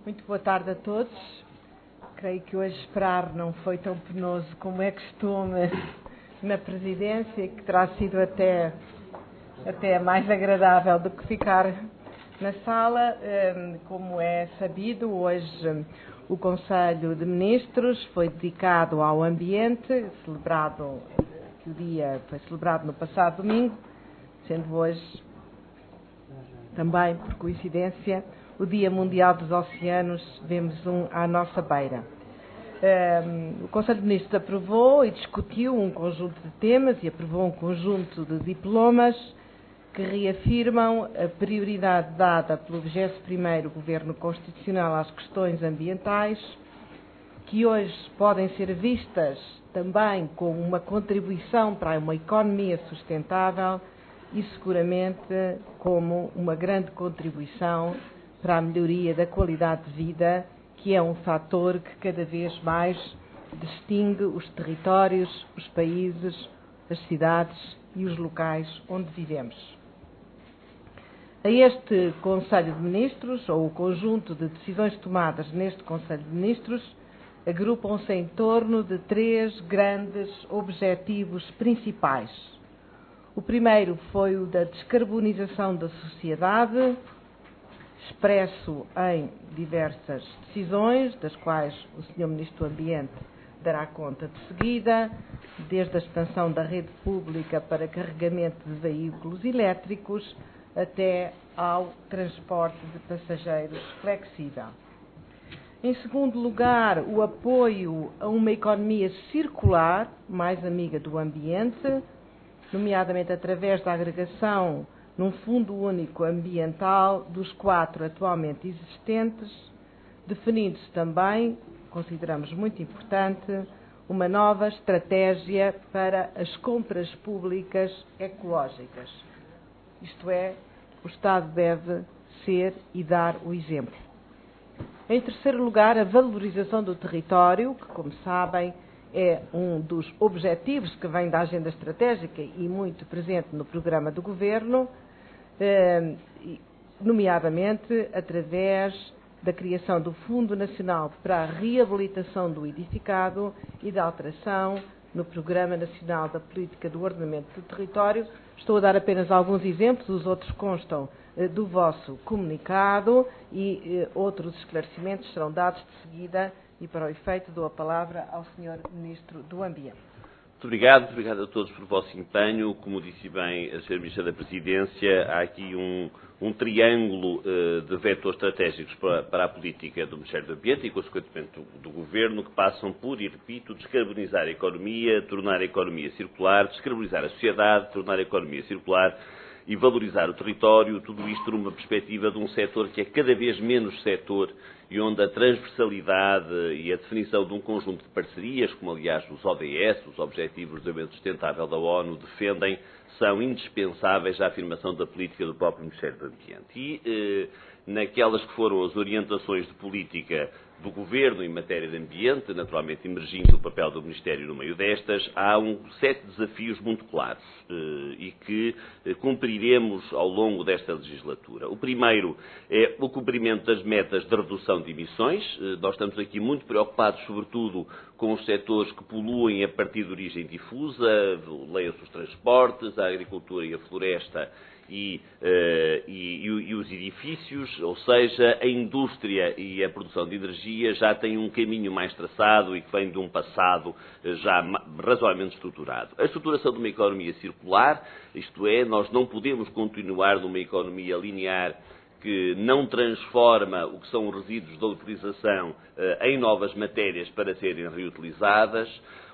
Muito boa tarde a todos. Creio que hoje esperar não foi tão penoso como é costume na presidência, que terá sido até mais agradável do que ficar na sala. Como é sabido, hoje o Conselho de Ministros foi dedicado ao ambiente, que o dia foi celebrado no passado domingo, sendo hoje também, por coincidência, o Dia Mundial dos Oceanos, vemos um à nossa beira. O Conselho de Ministros aprovou e discutiu um conjunto de temas e aprovou um conjunto de diplomas que reafirmam a prioridade dada pelo 21º Governo Constitucional às questões ambientais, que hoje podem ser vistas também como uma contribuição para uma economia sustentável e seguramente como uma grande contribuição para a melhoria da qualidade de vida, que é um fator que cada vez mais distingue os territórios, os países, as cidades e os locais onde vivemos. A este Conselho de Ministros, ou o conjunto de decisões tomadas neste Conselho de Ministros, agrupam-se em torno de 3 grandes objetivos principais. O primeiro foi o da descarbonização da sociedade, expresso em diversas decisões, das quais o Sr. Ministro do Ambiente dará conta de seguida, desde a expansão da rede pública para carregamento de veículos elétricos até ao transporte de passageiros flexível. Em segundo lugar, o apoio a uma economia circular, mais amiga do ambiente, nomeadamente através da agregação num Fundo Único Ambiental dos 4 atualmente existentes, definindo-se também, consideramos muito importante, uma nova estratégia para as compras públicas ecológicas. Isto é, o Estado deve ser e dar o exemplo. Em terceiro lugar, a valorização do território, que, como sabem, é um dos objetivos que vem da agenda estratégica e muito presente no programa do Governo, nomeadamente através da criação do Fundo Nacional para a Reabilitação do Edificado e da alteração no Programa Nacional da Política do Ordenamento do Território. Estou a dar apenas alguns exemplos, os outros constam do vosso comunicado e outros esclarecimentos serão dados de seguida. E para o efeito dou a palavra ao Sr. Ministro do Ambiente. Muito obrigado a todos por vosso empenho. Como disse bem a Sra. Ministra da Presidência, há aqui um triângulo de vetores estratégicos para a política do Ministério do Ambiente e, consequentemente, do Governo, que passam por, e repito, descarbonizar a economia, tornar a economia circular, descarbonizar a sociedade, tornar a economia circular e valorizar o território, tudo isto numa perspectiva de um setor que é cada vez menos setor e onde a transversalidade e a definição de um conjunto de parcerias, como aliás os ODS, os Objetivos de Desenvolvimento Sustentável da ONU, defendem, são indispensáveis à afirmação da política do próprio Ministério do Ambiente. E naquelas que foram as orientações de política do Governo em matéria de ambiente, naturalmente emergindo o papel do Ministério no meio destas, há 7 desafios muito claros e que cumpriremos ao longo desta legislatura. O primeiro é o cumprimento das metas de redução de emissões. Nós estamos aqui muito preocupados, sobretudo, com os setores que poluem a partir de origem difusa, leia-se os transportes, a agricultura e a floresta, e os edifícios, ou seja, a indústria e a produção de energia já têm um caminho mais traçado e que vem de um passado já razoavelmente estruturado. A estruturação de uma economia circular, isto é, nós não podemos continuar numa economia linear que não transforma o que são os resíduos da utilização em novas matérias para serem reutilizadas.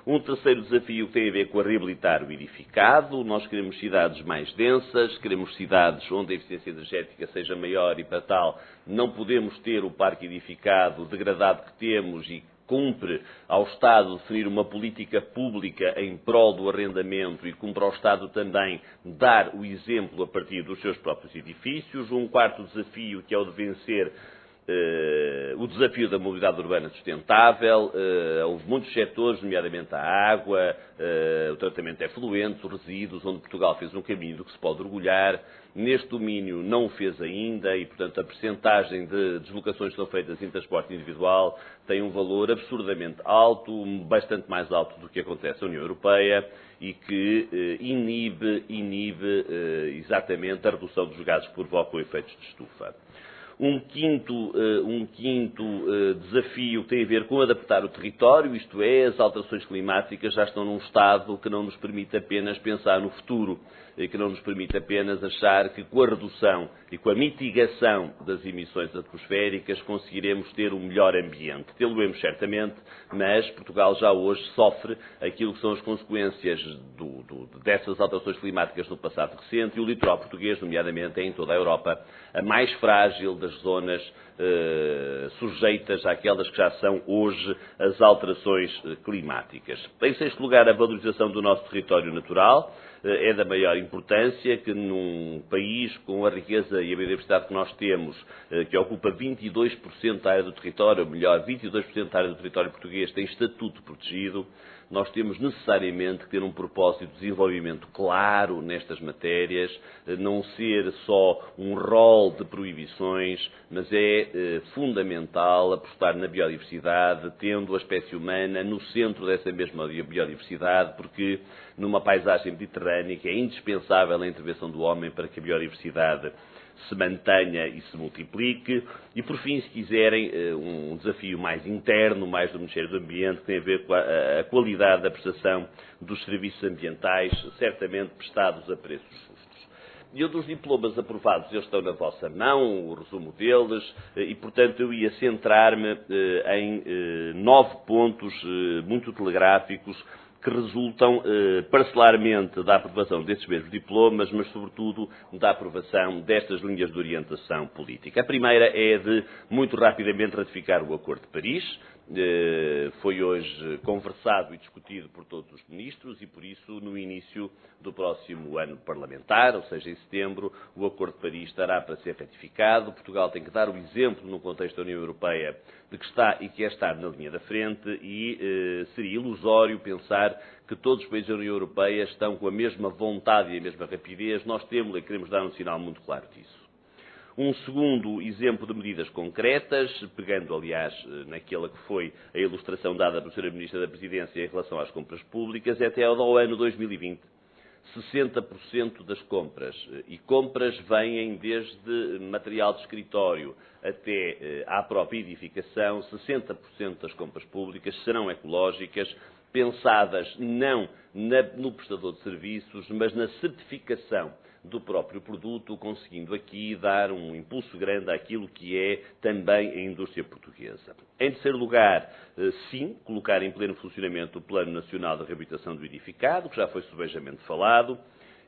Um terceiro desafio que tem a ver com a reabilitar o edificado. Nós queremos cidades mais densas, queremos cidades onde a eficiência energética seja maior e, para tal, não podemos ter o parque edificado degradado que temos e cumpre ao Estado definir uma política pública em prol do arrendamento e cumpre ao Estado também dar o exemplo a partir dos seus próprios edifícios. Um quarto desafio, que é o de vencer o desafio da mobilidade urbana sustentável. Houve muitos setores, nomeadamente a água, o tratamento de efluentes, os resíduos, onde Portugal fez um caminho do que se pode orgulhar. Neste domínio não o fez ainda e, portanto, a percentagem de deslocações que são feitas em transporte individual tem um valor absurdamente alto, bastante mais alto do que acontece na União Europeia e que inibe exatamente a redução dos gases que provocam efeitos de estufa. Um quinto desafio tem a ver com adaptar o território, isto é, as alterações climáticas já estão num estado que não nos permite apenas pensar no futuro, que não nos permite apenas achar que com a redução e com a mitigação das emissões atmosféricas conseguiremos ter um melhor ambiente. Tê-lo-emos certamente, mas Portugal já hoje sofre aquilo que são as consequências dessas alterações climáticas no passado recente e o litoral português, nomeadamente, é em toda a Europa a mais frágil das zonas sujeitas àquelas que já são hoje as alterações climáticas. Em sexto lugar, a valorização do nosso território natural é da maior importância, que num país com a riqueza e a biodiversidade que nós temos, que ocupa 22% da área do território, ou melhor, 22% da área do território português tem estatuto protegido, nós temos necessariamente que ter um propósito de desenvolvimento claro nestas matérias, não ser só um rol de proibições, mas é fundamental apostar na biodiversidade, tendo a espécie humana no centro dessa mesma biodiversidade, porque numa paisagem mediterrânica é indispensável a intervenção do homem para que a biodiversidade se mantenha e se multiplique. E, por fim, se quiserem, um desafio mais interno, mais do Ministério do Ambiente, que tem a ver com a qualidade da prestação dos serviços ambientais, certamente prestados a preços justos. E dos diplomas aprovados, eles estão na vossa mão, o resumo deles, e, portanto, eu ia centrar-me em 9 pontos muito telegráficos que resultam parcelarmente da aprovação desses mesmos diplomas, mas sobretudo da aprovação destas linhas de orientação política. A primeira é de, muito rapidamente, ratificar o Acordo de Paris. Foi hoje conversado e discutido por todos os ministros e, por isso, no início do próximo ano parlamentar, ou seja, em setembro, o Acordo de Paris estará para ser ratificado. Portugal tem que dar o exemplo, no contexto da União Europeia, de que está e quer estar na linha da frente e seria ilusório pensar que todos os países da União Europeia estão com a mesma vontade e a mesma rapidez. Nós temos e queremos dar um sinal muito claro disso. Um segundo exemplo de medidas concretas, pegando, aliás, naquela que foi a ilustração dada pela Sra. Ministra da Presidência em relação às compras públicas, é até ao ano 2020. 60% das compras, e compras vêm desde material de escritório até à própria edificação, 60% das compras públicas serão ecológicas, pensadas não no prestador de serviços, mas na certificação do próprio produto, conseguindo aqui dar um impulso grande àquilo que é também a indústria portuguesa. Em terceiro lugar, sim, colocar em pleno funcionamento o Plano Nacional de Reabilitação do Edificado, que já foi subejamente falado,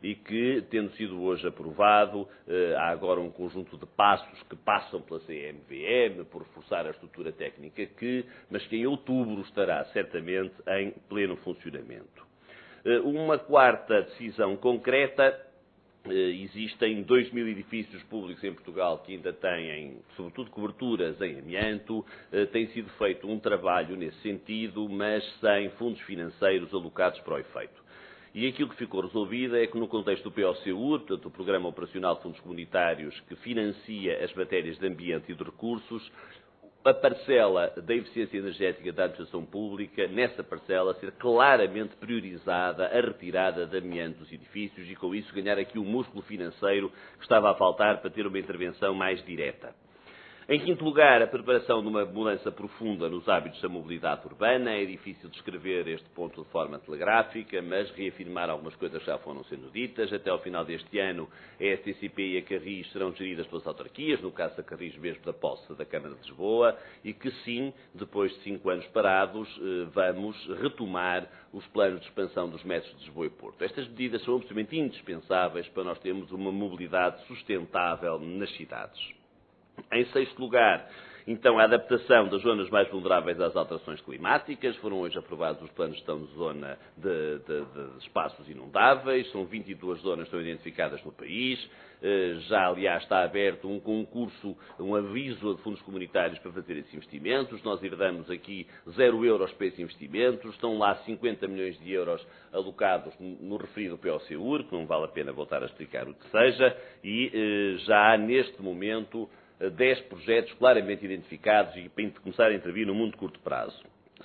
e que, tendo sido hoje aprovado, há agora um conjunto de passos que passam pela CMVM por reforçar a estrutura técnica mas que em outubro estará certamente em pleno funcionamento. Uma quarta decisão concreta. Existem 2.000 edifícios públicos em Portugal que ainda têm, sobretudo, coberturas em amianto. Tem sido feito um trabalho nesse sentido, mas sem fundos financeiros alocados para o efeito. E aquilo que ficou resolvido é que, no contexto do POCU, portanto, o Programa Operacional de Fundos Comunitários, que financia as matérias de ambiente e de recursos, a parcela da eficiência energética da administração pública, nessa parcela, ser claramente priorizada a retirada de amianto dos edifícios e, com isso, ganhar aqui o músculo financeiro que estava a faltar para ter uma intervenção mais direta. Em quinto lugar, a preparação de uma mudança profunda nos hábitos da mobilidade urbana. É difícil descrever este ponto de forma telegráfica, mas reafirmar algumas coisas que já foram sendo ditas. Até ao final deste ano, a STCP e a Carris serão geridas pelas autarquias, no caso da Carris mesmo da posse da Câmara de Lisboa, e que sim, depois de 5 anos parados, vamos retomar os planos de expansão dos metros de Lisboa e Porto. Estas medidas são absolutamente indispensáveis para nós termos uma mobilidade sustentável nas cidades. Em sexto lugar, Então, a adaptação das zonas mais vulneráveis às alterações climáticas. Foram hoje aprovados os planos de gestão de zona de espaços inundáveis. São 22 zonas que estão identificadas no país. Já, aliás, está aberto um concurso, um aviso de fundos comunitários para fazer esses investimentos. Nós herdamos aqui 0 euros para esses investimentos. Estão lá 50 milhões de euros alocados no referido POCUR, que não vale a pena voltar a explicar o que seja, e já há, neste momento, 10 projetos claramente identificados e para começar a intervir no muito curto prazo.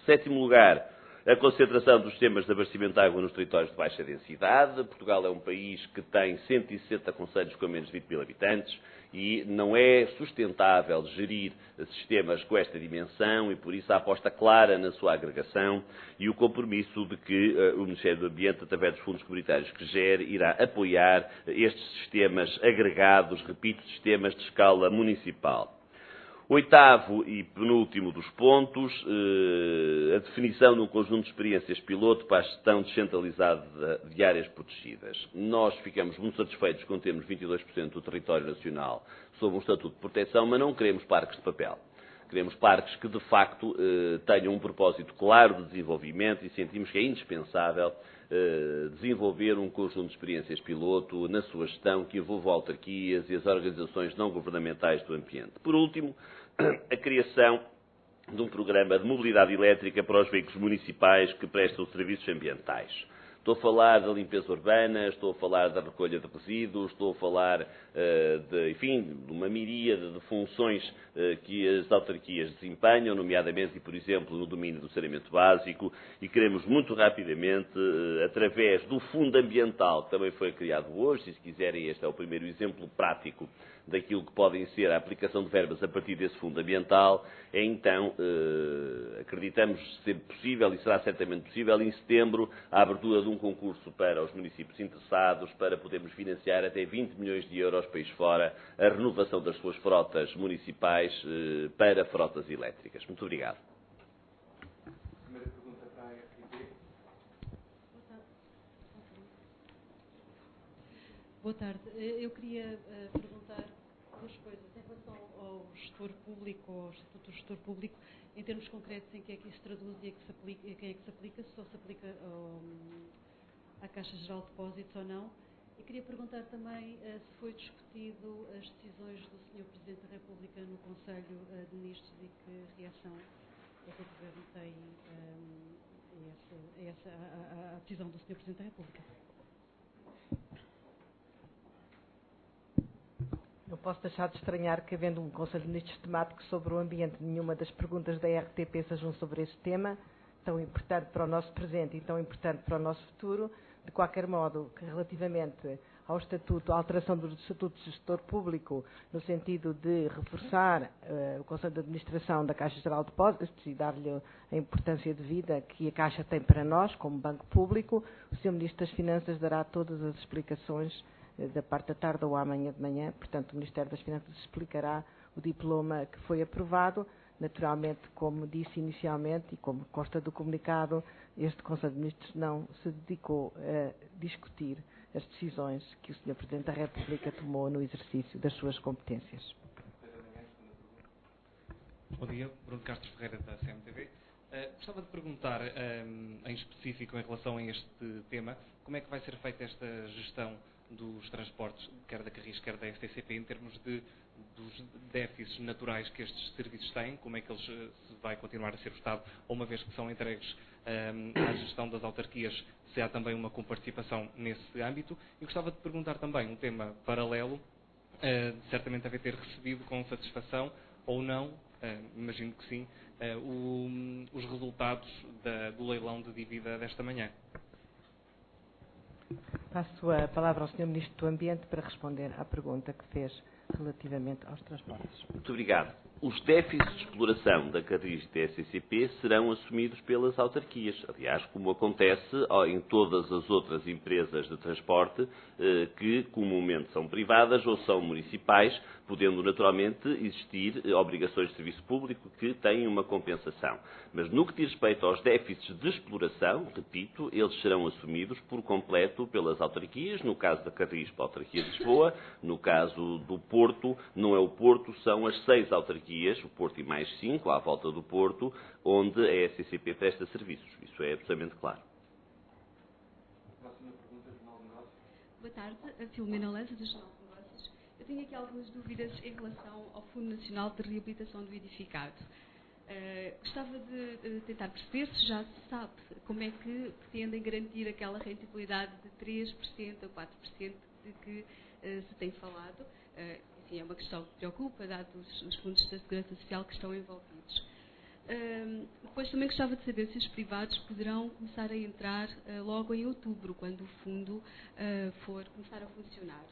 Sétimo lugar, a concentração dos sistemas de abastecimento de água nos territórios de baixa densidade. Portugal é um país que tem 160 concelhos com menos de 20 mil habitantes e não é sustentável gerir sistemas com esta dimensão e, por isso, a aposta clara na sua agregação e o compromisso de que o Ministério do Ambiente, através dos fundos comunitários que gere, irá apoiar estes sistemas agregados, repito, sistemas de escala municipal. Oitavo e penúltimo dos pontos, a definição de um conjunto de experiências piloto para a gestão descentralizada de áreas protegidas. Nós ficamos muito satisfeitos quando temos 22% do território nacional sob um estatuto de proteção, mas não queremos parques de papel. Queremos parques que, de facto, tenham um propósito claro de desenvolvimento e sentimos que é indispensável desenvolver um conjunto de experiências piloto na sua gestão que envolva autarquias e as organizações não governamentais do ambiente. Por último, a criação de um programa de mobilidade elétrica para os veículos municipais que prestam serviços ambientais. Estou a falar da limpeza urbana, estou a falar da recolha de resíduos, estou a falar de uma miríade de funções que as autarquias desempenham, nomeadamente, por exemplo, no domínio do saneamento básico, e queremos muito rapidamente, através do Fundo Ambiental, que também foi criado hoje, e se quiserem este é o primeiro exemplo prático daquilo que podem ser a aplicação de verbas a partir desse Fundo Ambiental, então acreditamos ser possível, e será certamente possível, em setembro, a abertura de um concurso para os municípios interessados, para podermos financiar até 20 milhões de euros país fora a renovação das suas frotas municipais para frotas elétricas. Muito obrigado. Primeira pergunta para a RTP. Boa tarde. Eu queria perguntar duas coisas. Em relação ao gestor público, ao Estatuto do Gestor Público, em termos concretos, em que é que isso se traduz e a quem é que se aplica, se só se aplica à Caixa Geral de Depósitos ou não. E queria perguntar também se foi discutido as decisões do Sr. Presidente da República no Conselho de Ministros e que reação é que o Governo tem a decisão do Sr. Presidente da República. Não posso deixar de estranhar que, havendo um Conselho de Ministros temático sobre o ambiente, nenhuma das perguntas da RTP sejam sobre este tema, tão importante para o nosso presente e tão importante para o nosso futuro. De qualquer modo, que relativamente ao Estatuto, à alteração do Estatuto de Gestor Público, no sentido de reforçar o Conselho de Administração da Caixa Geral de Depósitos e dar-lhe a importância devida que a Caixa tem para nós, como Banco Público, o Sr. Ministro das Finanças dará todas as explicações da parte da tarde ou amanhã de manhã. Portanto, o Ministério das Finanças explicará o diploma que foi aprovado. Naturalmente, como disse inicialmente e como consta do comunicado, este Conselho de Ministros não se dedicou a discutir as decisões que o Sr. Presidente da República tomou no exercício das suas competências. Bom dia, Bruno Castro Ferreira da CMTV. Gostava de perguntar, em específico em relação a este tema, como é que vai ser feita esta gestão dos transportes, quer da Carris, quer da FTCP, em termos dos déficits naturais que estes serviços têm, como é que eles se vai continuar a ser o Estado, ou uma vez que são entregues à gestão das autarquias, se há também uma comparticipação nesse âmbito. E gostava de perguntar também um tema paralelo, certamente deve ter recebido com satisfação ou não, imagino que sim, os resultados do leilão de dívida desta manhã. Passo a palavra ao Sr. Ministro do Ambiente para responder à pergunta que fez relativamente aos transportes. Muito obrigado. Os déficits de exploração da Carris e da SCP serão assumidos pelas autarquias. Aliás, como acontece em todas as outras empresas de transporte que comumente são privadas ou são municipais, podendo naturalmente existir obrigações de serviço público que têm uma compensação. Mas no que diz respeito aos déficits de exploração, repito, eles serão assumidos por completo pelas autarquias, no caso da Carris pela autarquia de Lisboa, no caso do Porto, não é o Porto, são as 6 autarquias, o Porto e mais 5, à volta do Porto, onde a SCCP presta serviços. Isso é absolutamente claro. Boa tarde, a Filomena Lança, do Jornal de Negócios. Eu tenho aqui algumas dúvidas em relação ao Fundo Nacional de Reabilitação do Edificado. Gostava de tentar perceber se já se sabe como é que pretendem garantir aquela rentabilidade de 3% ou 4% de que se tem falado. Enfim, é uma questão que preocupa, dados os fundos da Segurança Social que estão envolvidos. Depois também gostava de saber se os privados poderão começar a entrar logo em outubro, quando o fundo for começar a funcionar.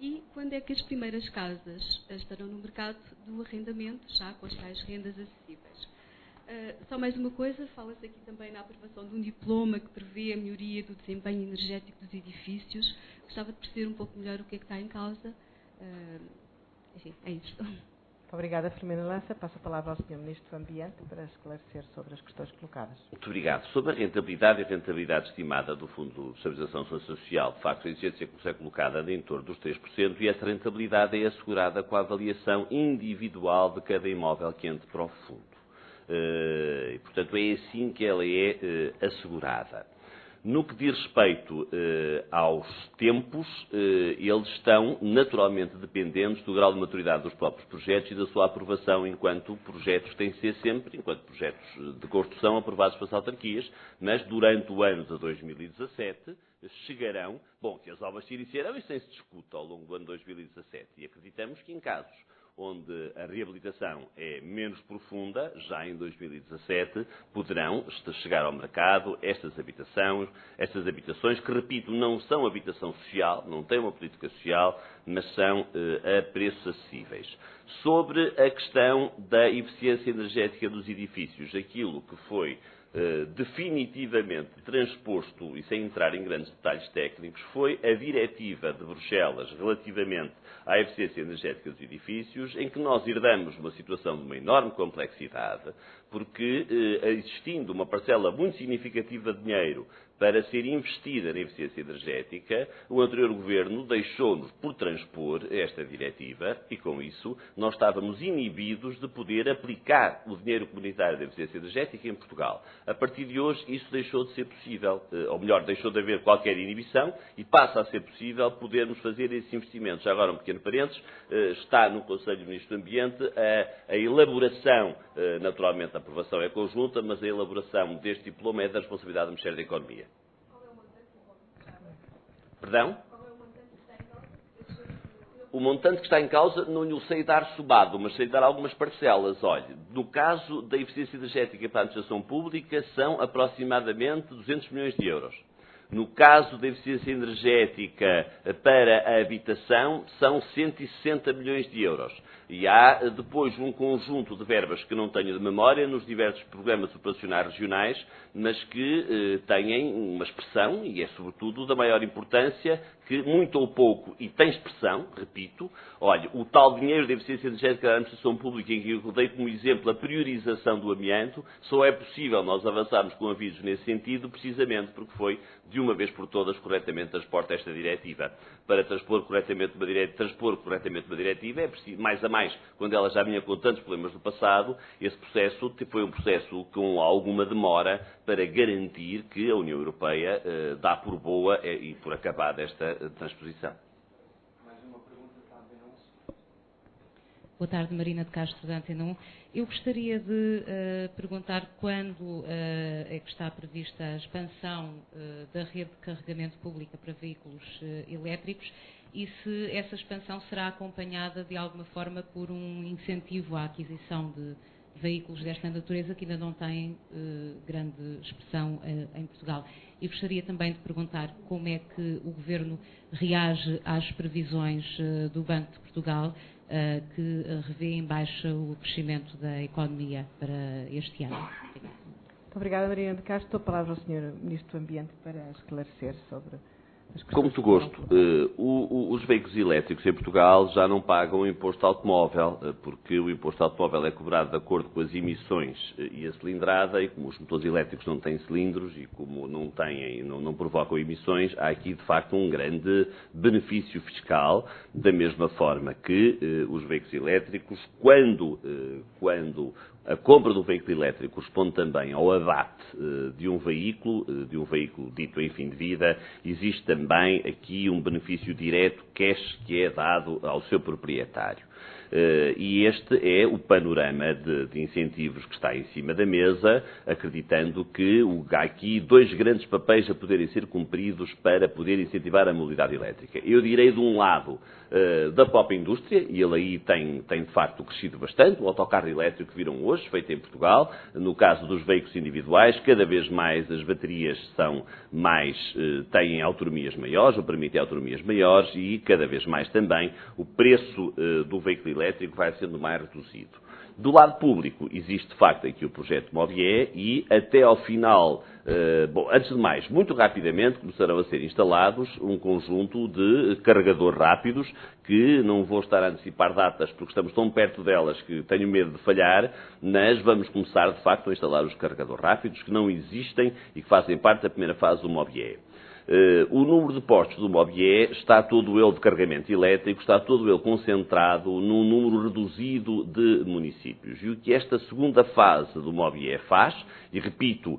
E quando é que as primeiras casas estarão no mercado do arrendamento, já com as tais rendas acessíveis? Só mais uma coisa, fala-se aqui também na aprovação de um diploma que prevê a melhoria do desempenho energético dos edifícios. Gostava de perceber um pouco melhor o que é que está em causa. Enfim, é isso. Muito obrigada, Filomena Lança. Passo a palavra ao Sr. Ministro do Ambiente para esclarecer sobre as questões colocadas. Muito obrigado. Sobre a rentabilidade e a rentabilidade estimada do Fundo de Estabilização Social, de facto, a exigência é colocada em torno dos 3% e essa rentabilidade é assegurada com a avaliação individual de cada imóvel que entre para o fundo. E, portanto, é assim que ela é assegurada. No que diz respeito aos tempos, eles estão naturalmente dependentes do grau de maturidade dos próprios projetos e da sua aprovação enquanto projetos têm de ser sempre, enquanto projetos de construção aprovados pelas autarquias, mas durante o ano de 2017 chegarão, bom, que as obras se iniciarão, isso nem se discute ao longo do ano 2017 e acreditamos que em casos onde a reabilitação é menos profunda, já em 2017, poderão chegar ao mercado estas habitações que, repito, não são habitação social, não têm uma política social, mas são a preços acessíveis. Sobre a questão da eficiência energética dos edifícios, aquilo que foi definitivamente transposto, e sem entrar em grandes detalhes técnicos, foi a diretiva de Bruxelas relativamente à eficiência energética dos edifícios, em que nós herdamos uma situação de uma enorme complexidade, porque existindo uma parcela muito significativa de dinheiro para ser investida na eficiência energética, o anterior governo deixou-nos por transpor esta diretiva e, com isso, nós estávamos inibidos de poder aplicar o dinheiro comunitário da eficiência energética em Portugal. A partir de hoje, isso deixou de ser possível, ou melhor, deixou de haver qualquer inibição e passa a ser possível podermos fazer esses investimentos. Já agora, um pequeno parênteses, está no Conselho de Ministros do Ambiente a elaboração, naturalmente a aprovação é conjunta, mas a elaboração deste diploma é da responsabilidade do Ministério da Economia. Perdão? O montante que está em causa não lhe sei dar somado, mas sei dar algumas parcelas. Olha, no caso da eficiência energética para a administração pública, são aproximadamente 200 milhões de euros. No caso da eficiência energética para a habitação, são 160 milhões de euros. E há depois um conjunto de verbas que não tenho de memória nos diversos programas operacionais regionais, mas que têm uma expressão, e é sobretudo da maior importância, que muito ou pouco, e tem expressão, repito, olha, o tal dinheiro da eficiência energética da administração pública, em que eu dei como exemplo a priorização do amianto, só é possível nós avançarmos com avisos nesse sentido, precisamente porque foi, de uma vez por todas, corretamente transposta esta diretiva. Para transpor corretamente uma diretiva, é preciso, mais a mais, quando ela já vinha com tantos problemas do passado, esse processo foi um processo com alguma demora para garantir que a União Europeia dá por boa e por acabada esta transposição. Mais uma pergunta para a Antena 1. Boa tarde, Marina de Castro, da Antena 1. Eu gostaria de perguntar quando é que está prevista a expansão da rede de carregamento pública para veículos elétricos e se essa expansão será acompanhada de alguma forma por um incentivo à aquisição de veículos desta natureza que ainda não têm grande expressão em Portugal. E gostaria também de perguntar como é que o Governo reage às previsões do Banco de Portugal que revê em baixa o crescimento da economia para este ano. Muito obrigada, Marina de Castro. Dou a palavra ao Sr. Ministro do Ambiente para esclarecer sobre Com muito gosto. Os veículos elétricos em Portugal já não pagam o imposto automóvel, porque o imposto automóvel é cobrado de acordo com as emissões e a cilindrada, e como os motores elétricos não têm cilindros e como não provocam emissões, há aqui de facto um grande benefício fiscal, da mesma forma que os veículos elétricos, quando a compra do veículo elétrico corresponde também ao abate de um veículo dito em fim de vida, existe também aqui um benefício direto cash que é dado ao seu proprietário. E este é o panorama de incentivos que está em cima da mesa, acreditando que há aqui dois grandes papéis a poderem ser cumpridos para poder incentivar a mobilidade elétrica. Eu direi de um lado da própria indústria, e ele aí tem de facto crescido bastante, o autocarro elétrico que viram hoje, feito em Portugal, no caso dos veículos individuais, cada vez mais as baterias têm autonomias maiores, ou permitem autonomias maiores, e cada vez mais também o preço do veículo elétrico vai sendo mais reduzido. Do lado público, existe de facto aqui o projeto Mobié e até ao final, antes de mais, muito rapidamente começarão a ser instalados um conjunto de carregadores rápidos, que não vou estar a antecipar datas porque estamos tão perto delas que tenho medo de falhar, mas vamos começar de facto a instalar os carregadores rápidos que não existem e que fazem parte da primeira fase do Mobié. O número de postos do Mobié está todo ele de carregamento elétrico, está todo ele concentrado num número reduzido de municípios. E o que esta segunda fase do Mobié faz, e repito,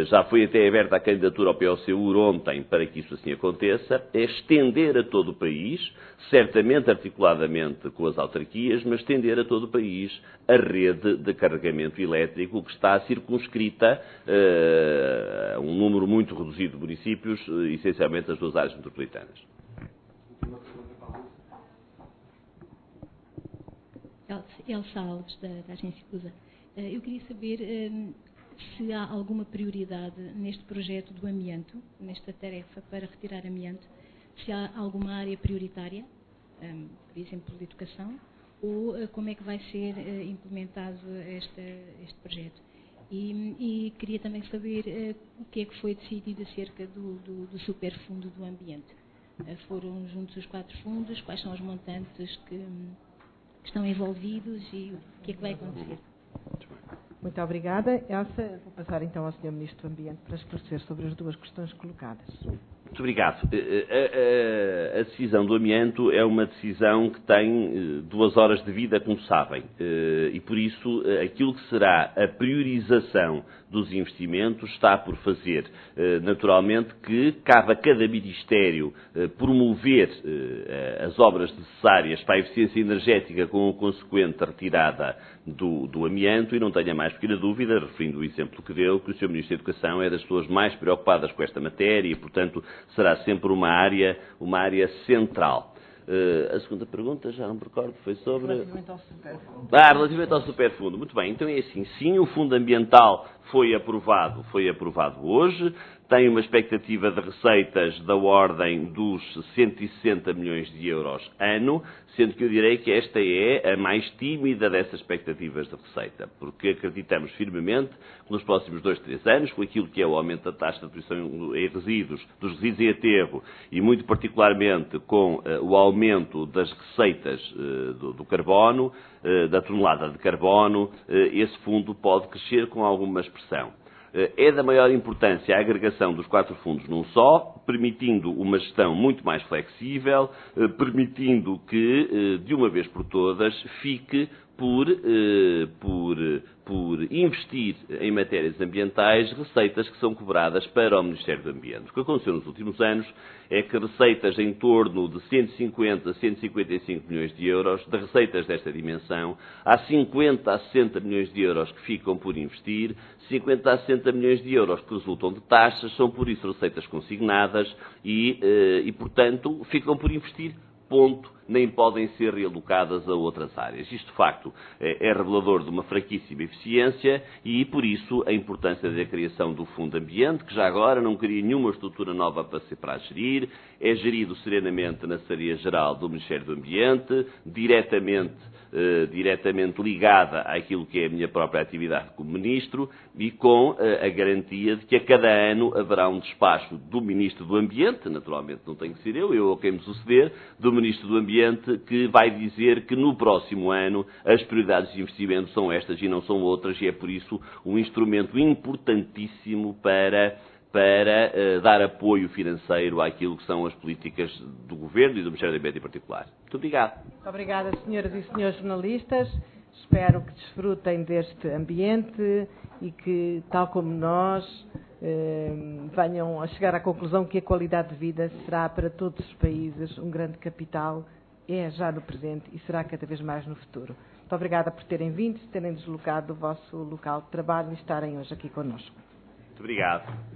já foi até aberta a candidatura ao POCUR ontem para que isso assim aconteça, é estender a todo o país, certamente articuladamente com as autarquias, mas estender a todo o país a rede de carregamento elétrico que está circunscrita a um número muito reduzido de municípios, essencialmente as duas áreas metropolitanas. Elsa Alves, da Agência Lusa. Eu queria saber se há alguma prioridade neste projeto do amianto, nesta tarefa para retirar amianto, se há alguma área prioritária, por exemplo, de educação, ou como é que vai ser implementado este projeto. E queria também saber o que é que foi decidido acerca do superfundo do ambiente. Foram juntos os 4 fundos, quais são os montantes que estão envolvidos e o que é que vai acontecer. Muito obrigada. Elsa, vou passar então ao Sr. Ministro do Ambiente para esclarecer sobre as duas questões colocadas. Muito obrigado. A decisão do amianto é uma decisão que tem 2 horas de vida, como sabem, e por isso aquilo que será a priorização dos investimentos está por fazer. Naturalmente que cabe a cada Ministério promover as obras necessárias para a eficiência energética com a consequente retirada do amianto, e não tenha mais pequena dúvida, referindo o exemplo que deu, que o Sr. Ministro da Educação é das pessoas mais preocupadas com esta matéria e, portanto, será sempre uma área central. A segunda pergunta, já não me recordo, foi sobre... Relativamente ao superfundo. Relativamente ao superfundo. Muito bem, então é assim, sim, o Fundo Ambiental foi aprovado hoje, tem uma expectativa de receitas da ordem dos 160 milhões de euros ano, sendo que eu direi que esta é a mais tímida dessas expectativas de receita, porque acreditamos firmemente que nos próximos 2, 3 anos, com aquilo que é o aumento da taxa de atribuição dos resíduos em aterro, e muito particularmente com o aumento das receitas do carbono, da tonelada de carbono, esse fundo pode crescer com alguma expressão. É da maior importância a agregação dos 4 fundos num só, permitindo uma gestão muito mais flexível, permitindo que, de uma vez por todas, fique por investir em matérias ambientais receitas que são cobradas para o Ministério do Ambiente. O que aconteceu nos últimos anos é que receitas em torno de 150 a 155 milhões de euros, de receitas desta dimensão, há 50 a 60 milhões de euros que ficam por investir, 50 a 60 milhões de euros que resultam de taxas, são por isso receitas consignadas e portanto, ficam por investir. Ponto, nem podem ser realocadas a outras áreas. Isto, de facto, é revelador de uma fraquíssima eficiência e, por isso, a importância da criação do Fundo Ambiente, que já agora não cria nenhuma estrutura nova para gerir, é gerido serenamente na Secretaria-Geral do Ministério do Ambiente, diretamente diretamente ligada àquilo que é a minha própria atividade como Ministro e com a garantia de que a cada ano haverá um despacho do Ministro do Ambiente, naturalmente não tenho que ser eu a quem me suceder, do Ministro do Ambiente, que vai dizer que no próximo ano as prioridades de investimento são estas e não são outras, e é por isso um instrumento importantíssimo para dar apoio financeiro àquilo que são as políticas do Governo e do Ministério do Ambiente em particular. Muito obrigado. Muito obrigada, senhoras e senhores jornalistas. Espero que desfrutem deste ambiente e que, tal como nós, venham a chegar à conclusão que a qualidade de vida será para todos os países um grande capital, é já no presente e será cada vez mais no futuro. Muito obrigada por terem vindo, terem deslocado do vosso local de trabalho e estarem hoje aqui connosco. Muito obrigado.